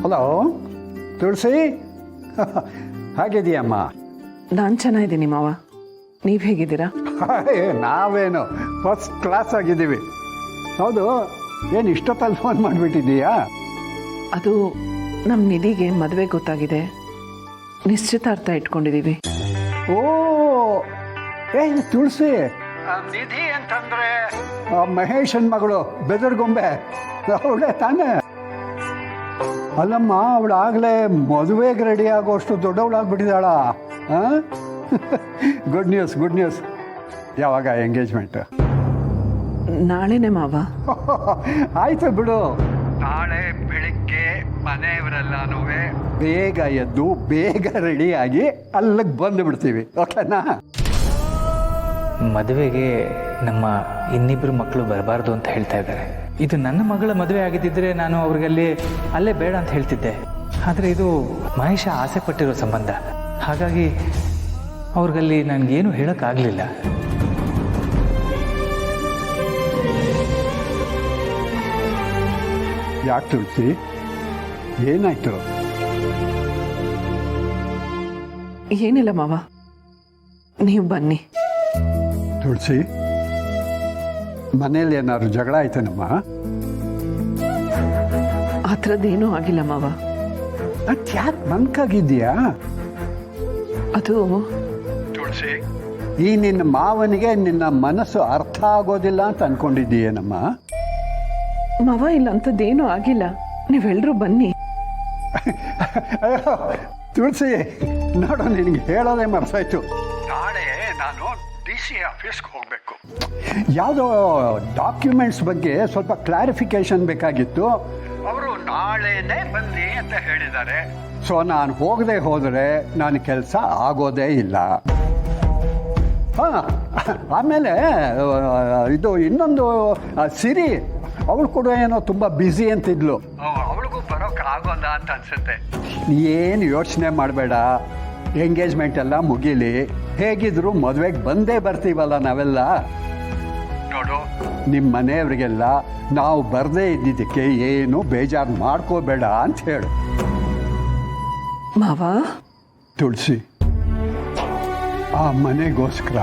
Hello ತುಳಸಿ, ಹೇಗಿದೆಯಮ್ಮ? ನಾನು ಚೆನ್ನಾಗಿದ್ದೀನಿ ಮಾವ, ನೀವು ಹೇಗಿದ್ದೀರಾ? ನಾವೇನು ಫಸ್ಟ್ ಕ್ಲಾಸ್ ಆಗಿದ್ದೀವಿ. ಹೌದು, ಏನು ಇಷ್ಟೊತ್ತಲ್ಲಿ ಫೋನ್ ಮಾಡಿಬಿಟ್ಟಿದ್ದೀಯಾ? ಅದು ನಮ್ಮ ನಿಧಿಗೆ ಮದುವೆ ಗೊತ್ತಾಗಿದೆ, ನಿಶ್ಚಿತಾರ್ಥ ಇಟ್ಕೊಂಡಿದ್ದೀವಿ. ಓ ಏ ತುಳಸಿ, ನಿಧಿ ಅಂತಂದ್ರೆ ಮಹೇಶನ್ ಮಗಳು ಬೆದರ್ಗೊಂಬೆ, ಅವಳೇ ತಾನೇ? ಅಲ್ಲಮ್ಮ, ಅವಳಾಗಲೇ ಮದುವೆಗೆ ರೆಡಿ ಆಗೋಷ್ಟು ದೊಡ್ಡವಳಾಗ್ಬಿಟ್ಟಿದ್ದಾಳ. Good news, good news. ಯಾವಾಗ ಎಂಗೇಜ್ಮೆಂಟ್? ನಾಳೆನೇ ಮಾವ. ಆಯ್ತು ಬಿಡು, ನಾಳೆ ಬೆಳಿಗ್ಗೆ ಮನೆಯವರೆಲ್ಲನೂ ಬೇಗ ಎದ್ದು ಬೇಗ ರೆಡಿಯಾಗಿ ಅಲ್ಲಿಗೆ ಬಂದು ಬಿಡ್ತೀವಿ, ಓಕೆನಾ? ಮದುವೆಗೆ ನಮ್ಮ ಇನ್ನಿಬ್ಬರು ಮಕ್ಕಳು ಬರಬಾರ್ದು ಅಂತ ಹೇಳ್ತಾ ಇದ್ದಾರೆ. ಇದು ನನ್ನ ಮಗಳ ಮದುವೆ ಆಗಿದ್ದಿದ್ರೆ ನಾನು ಅವ್ರಿಗಲ್ಲಿ ಅಲ್ಲೇ ಬೇಡ ಅಂತ ಹೇಳ್ತಿದ್ದೆ. ಆದರೆ ಇದು ಮಹೇಶ ಆಸೆ ಪಟ್ಟಿರೋ ಸಂಬಂಧ, ಹಾಗಾಗಿ ಅವ್ರಿಗಲ್ಲಿ ನನಗೇನು ಹೇಳೋಕ್ಕಾಗಲಿಲ್ಲ. ಯಾಕೆ ತುಳಸಿ, ಏನಾಯ್ತು? ಏನಿಲ್ಲ ಮಾವ, ನೀವು ಬನ್ನಿ. ತುಳಸಿ, ಮನೇಲಿ ಏನಾದ್ರು ಜಗಳ ಆಯ್ತೇನಮ್ಮ? ಆ ಥರದ್ದೇನೂ ಆಗಿಲ್ಲ ಮಾವ. ಯಾಕೆ ಮನ್ಕಾಗಿದ್ದೀಯಾ? ಅದು ತುಳಸಿ, ಈ ನಿನ್ನ ಮಾವನಿಗೆ ನಿನ್ನ ಮನಸ್ಸು ಅರ್ಥ ಆಗೋದಿಲ್ಲ ಅಂತ ಅನ್ಕೊಂಡಿದ್ದೀಯೇನಮ್ಮ? ಮಾವ, ಇಲ್ಲ ಅಂಥದ್ದೇನೂ ಆಗಿಲ್ಲ, ನೀವೆಲ್ಲರೂ ಬನ್ನಿ. ಅಯ್ಯೋ ತುಳಸಿ, ನೋಡು, ನಿನಗೆ ಹೇಳೋದೇ ಮರ್ಸಾಯ್ತು. ನಾಳೆ ನಾನು DC ಆಫೀಸ್ಗೆ ಹೋಗಬೇಕು. ಯಾವುದೋ ಡಾಕ್ಯುಮೆಂಟ್ಸ್ ಬಗ್ಗೆ ಸ್ವಲ್ಪ ಕ್ಲಾರಿಫಿಕೇಶನ್ ಬೇಕಾಗಿತ್ತು. ಅವರು ನಾಳೆನೇ ಬನ್ನಿ ಅಂತ ಹೇಳಿದ್ದಾರೆ. ಸೊ ನಾನು ಹೋಗದೆ ಹೋದರೆ ನನ್ನ ಕೆಲಸ ಆಗೋದೇ ಇಲ್ಲ. ಹಾಂ, ಆಮೇಲೆ ಇದು ಇನ್ನೊಂದು ಸಿರಿ, ಅವಳು ಕೂಡ ಏನೋ ತುಂಬ ಬ್ಯುಸಿ ಅಂತಿದ್ಲು. ಅವಳಿಗೂ ಬರೋಕೆ ಆಗೋಲ್ಲ ಅಂತ ಅನ್ಸುತ್ತೆ. ಏನು ಯೋಚನೆ ಮಾಡಬೇಡ, ಎಂಗೇಜ್ಮೆಂಟ್ ಎಲ್ಲ ಮುಗೀಲಿ, ಹೇಗಿದ್ರು ಮದುವೆಗೆ ಬಂದೇ ಬರ್ತೀವಲ್ಲ ನಾವೆಲ್ಲ. ನೋಡು, ನಿಮ್ಮ ಮನೆಯವರಿಗೆಲ್ಲ ನಾವು ಬರದೇ ಇದ್ದಿದ್ದಕ್ಕೆ ಏನು ಬೇಜಾರು ಮಾಡ್ಕೋಬೇಡ ಅಂತ ಹೇಳು. ಮಾವ, ತುಳಸಿ, ಆ ಮನೆಗೋಸ್ಕರ,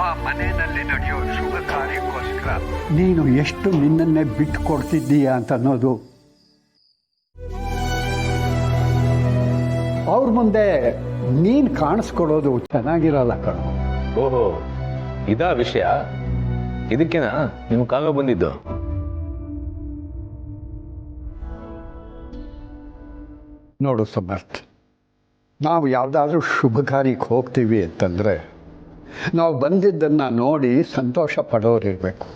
ಆ ಮನೆಯಲ್ಲಿ ನಡೆಯೋ ಶುಭ ಕಾರ್ಯಕ್ಕೋಸ್ಕರ ನೀನು ಎಷ್ಟು ನಿನ್ನನ್ನೇ ಬಿಟ್ಟು ಕೊಡ್ತಿದ್ದೀಯ ಅಂತ ಅನ್ನೋದು ಅವ್ರ ಮುಂದೆ ನೀನು ಕಾಣಿಸ್ಕೊಡೋದು ಚೆನ್ನಾಗಿರಲ್ಲ ಕಣೋ. ಓಹೋ, ಇದಾ ವಿಷಯ? ಇದಕ್ಕೇನಾ ನಿಮ್ಗೆ ಕಾಗ ಬಂದಿದ್ದು? ನೋಡು ಸಮರ್ಥ್, ನಾವು ಯಾವುದಾದ್ರೂ ಶುಭ ಕಾರ್ಯಕ್ಕೆ ಹೋಗ್ತೀವಿ ಅಂತಂದರೆ ನಾವು ಬಂದಿದ್ದನ್ನು ನೋಡಿ ಸಂತೋಷ ಪಡೋರಿರಬೇಕು.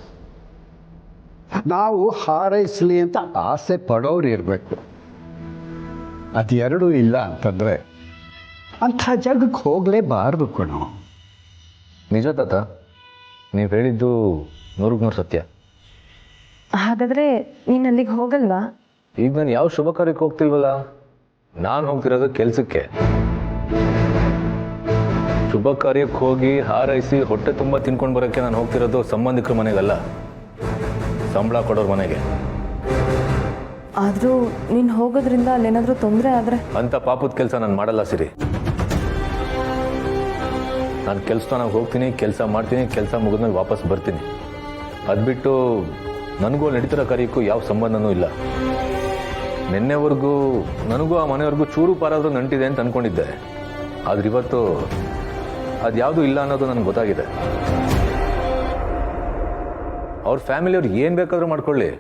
ನಾವು ಹಾರೈಸಲಿ ಅಂತ ಆಸೆ ಪಡೋರಿರಬೇಕು. ಅದೆರಡೂ ಇಲ್ಲ ಅಂತಂದರೆ ಅಂಥ ಜಾಗಕ್ಕೆ ಹೋಗಲೇಬಾರ್ದು ಕಣೋ. ನಿಜ ತಾತ, ನೀವು ಹೇಳಿದ್ದು 100% ಸತ್ಯ. ಹಾಗಾದರೆ ನೀನು ಅಲ್ಲಿಗೆ ಹೋಗಲ್ವಾ? ಈಗ ನಾನು ಯಾವ ಶುಭ ಕಾರ್ಯಕ್ಕೆ ಹೋಗ್ತಿಲ್ವಲ್ಲ, ನಾನು ಹೋಗ್ತಿರೋದು ಕೆಲಸಕ್ಕೆ. ಶುಭ ಕಾರ್ಯಕ್ಕೆ ಹೋಗಿ ಹಾರೈಸಿ ಹೊಟ್ಟೆ ತುಂಬ ತಿನ್ಕೊಂಡು ಬರೋಕ್ಕೆ ನಾನು ಹೋಗ್ತಿರೋದು ಸಂಬಂಧಿಕರ ಮನೆಗಲ್ಲ, ಸಂಬಳ ಕೊಡೋರ ಮನೆಗೆ. ಆದರೂ ನೀನು ಹೋಗೋದ್ರಿಂದ ಅಲ್ಲೇನಾದರೂ ತೊಂದರೆ ಆದರೆ? ಅಂಥ ಪಾಪದ ಕೆಲಸ ನಾನು ಮಾಡಲ್ಲ ಸಿರಿ. ನಾನು ಕೆಲಸನಾಗ ಹೋಗ್ತೀನಿ, ಕೆಲಸ ಮಾಡ್ತೀನಿ, ಕೆಲಸ ಮುಗಿದ್ಮೇಲೆ ವಾಪಸ್ ಬರ್ತೀನಿ. ಅದು ಬಿಟ್ಟು ನನಗೂ ನಡೀತಿರೋ ಕಾರ್ಯಕ್ಕೂ ಯಾವ ಸಂಬಂಧನೂ ಇಲ್ಲ. ನಿನ್ನೆವರೆಗೂ ನನಗೂ ಆ ಮನೆಯವ್ರಿಗೂ ಚೂರು ಪಾರಾದರೂ ನಂಟಿದೆ ಅಂತ ಅಂದ್ಕೊಂಡಿದ್ದೆ. ಆದ್ರೆ ಇವತ್ತು ಅದು ಯಾವುದೂ ಇಲ್ಲ ಅನ್ನೋದು ನನಗೆ ಗೊತ್ತಾಗಿದೆ. ಅವ್ರ ಫ್ಯಾಮಿಲಿಯವ್ರು ಏನು ಬೇಕಾದರೂ ಮಾಡ್ಕೊಳ್ಳಿ,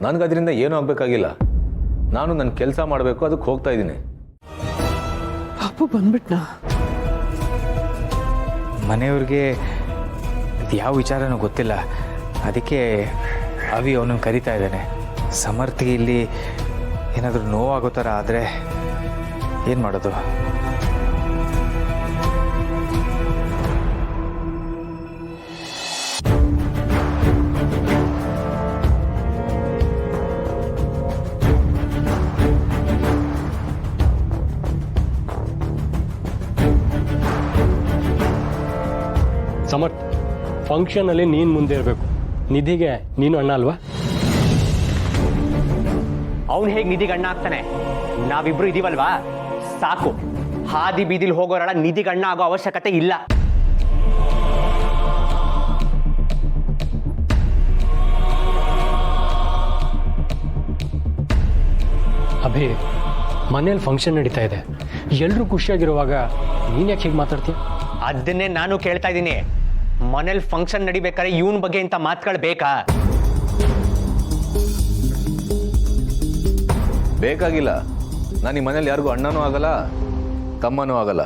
ನನಗೆ ಅದರಿಂದ ಏನೂ ಆಗಬೇಕಾಗಿಲ್ಲ. ನಾನು ನನ್ನ ಕೆಲಸ ಮಾಡಬೇಕು, ಅದಕ್ಕೆ ಹೋಗ್ತಾ ಇದ್ದೀನಿ. ಪಾಪು ಬಂದ್ಬಿಟ್ನಾ? ಮನೆಯವ್ರಿಗೆ ಅದು ಯಾವ ವಿಚಾರನೂ ಗೊತ್ತಿಲ್ಲ, ಅದಕ್ಕೆ ಅವಿ ಅವನನ್ನು ಕರಿತಾ ಇದ್ದಾನೆ. ಸಮರ್ಥಿಗೆ ಇಲ್ಲಿ ಏನಾದರೂ ನೋವಾಗೋ ಥರ ಆದರೆ ಏನು ಮಾಡೋದು? ಸಮರ್ಥ್, ಫಂಕ್ಷನಲ್ಲಿ ನೀನು ಮುಂದೆ ಇರಬೇಕು. ನಿಧಿಗೆ ನೀನು ಅಣ್ಣ ಅಲ್ವಾ? ಅವನು ಹೇಗೆ ನಿಧಿಗೆ ಅಣ್ಣ ಆಗ್ತಾನೆ? ನಾವಿಬ್ರು ಇದೀವಲ್ವಾ, ಸಾಕು. ಹಾದಿ ಬೀದಿಲಿ ಹೋಗೋರಳ ನಿಧಿಗಣ್ಣ ಆಗೋ ಅವಶ್ಯಕತೆ ಇಲ್ಲ. ಅಭಿ, ಮನೇಲಿ ಫಂಕ್ಷನ್ ನಡೀತಾ ಇದೆ, ಎಲ್ಲರೂ ಖುಷಿಯಾಗಿರುವಾಗ ನೀನು ಯಾಕೆ ಹೀಗೆ ಮಾತಾಡ್ತೀಯ? ಅದನ್ನೇ ನಾನು ಕೇಳ್ತಾ ಇದ್ದೀನಿ. ಮನೇಲಿ ಫಂಕ್ಷನ್ ನಡಿಬೇಕಾದ್ರೆ ಇವನ್ ಬಗ್ಗೆ ಇಂಥ ಮಾತುಗಳು ಬೇಕಾ? ಬೇಕಾಗಿಲ್ಲ. ನಾನು ಈ ಮನೇಲಿ ಯಾರಿಗೂ ಅಣ್ಣನೂ ಆಗಲ್ಲ, ತಮ್ಮನೂ ಆಗಲ್ಲ.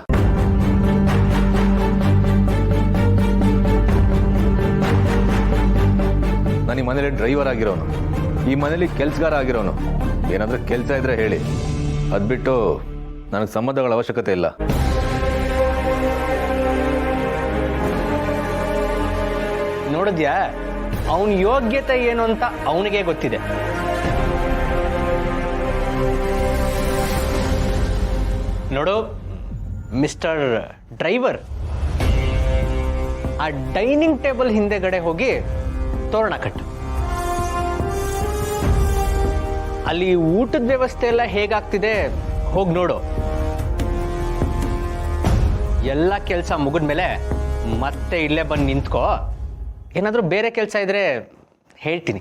ನಾನು ಈ ಮನೇಲಿ ಡ್ರೈವರ್ ಆಗಿರೋನು, ಈ ಮನೇಲಿ ಕೆಲ್ಸಗಾರ ಆಗಿರೋನು. ಏನಾದರೂ ಕೆಲಸ ಇದ್ರೆ ಹೇಳಿ, ಅದ್ಬಿಟ್ಟು ನನಗೆ ಸಂಬಂಧಗಳ ಅವಶ್ಯಕತೆ ಇಲ್ಲ. ನೋಡಿದ್ಯಾ, ಅವನ ಯೋಗ್ಯತೆ ಏನು ಅಂತ ಅವನಿಗೆ ಗೊತ್ತಿದೆ. ನೋಡು ಮಿಸ್ಟರ್ ಡ್ರೈವರ್, ಆ ಡೈನಿಂಗ್ ಟೇಬಲ್ ಹಿಂದೆಗಡೆ ಹೋಗಿ ತೋರಣ ಕಟ್ಟು. ಅಲ್ಲಿ ಊಟದ ವ್ಯವಸ್ಥೆ ಎಲ್ಲ ಹೇಗಾಗ್ತಿದೆ ಹೋಗಿ ನೋಡು. ಎಲ್ಲ ಕೆಲಸ ಮುಗಿದ್ಮೇಲೆ ಮತ್ತೆ ಇಲ್ಲೇ ಬಂದು ನಿಂತ್ಕೋ. ಏನಾದರೂ ಬೇರೆ ಕೆಲಸ ಇದ್ರೆ ಹೇಳ್ತೀನಿ.